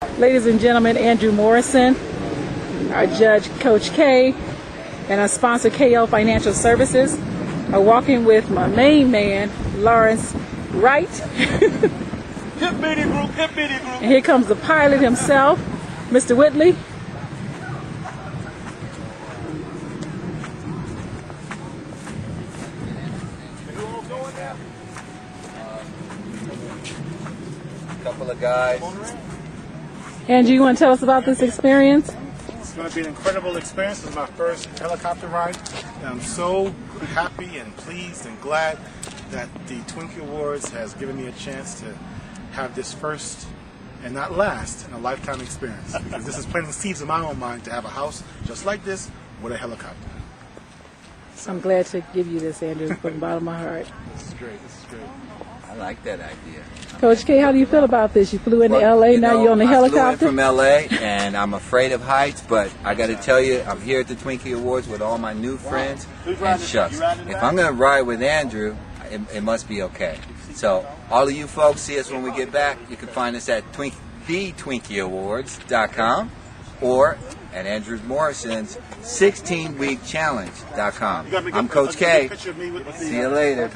Ladies and gentlemen, Andrew Morrison, our judge, Coach K, and our sponsor, KL Financial Services, are walking with my main man, Lawrence Wright. And here comes the pilot himself, Mr. Whitley. Couple of guys. Andrew, you want to tell us about this experience? It's going to be an incredible experience. This is my first helicopter ride. And I'm so happy and pleased and glad that the Twinkie Awards has given me a chance to have this first and not last in a lifetime experience. Because this is planting seeds in my own mind to have a house just like this with a helicopter. I'm glad to give you this, Andrew, from the bottom of my heart. This is great. This is great. I like that idea. Coach K, how do you feel about this? You flew into LA, now you're on the helicopter? I flew in from LA, and I'm afraid of heights, but I got to tell you, I'm here at the Twinkie Awards with all my new friends, and shucks, if I'm going to ride with Andrew, it must be okay. So, all of you folks, see us when we get back. You can find us at thetwinkieawards.com or at Andrew Morrison's 16weekchallenge.com. I'm Coach K. See you later.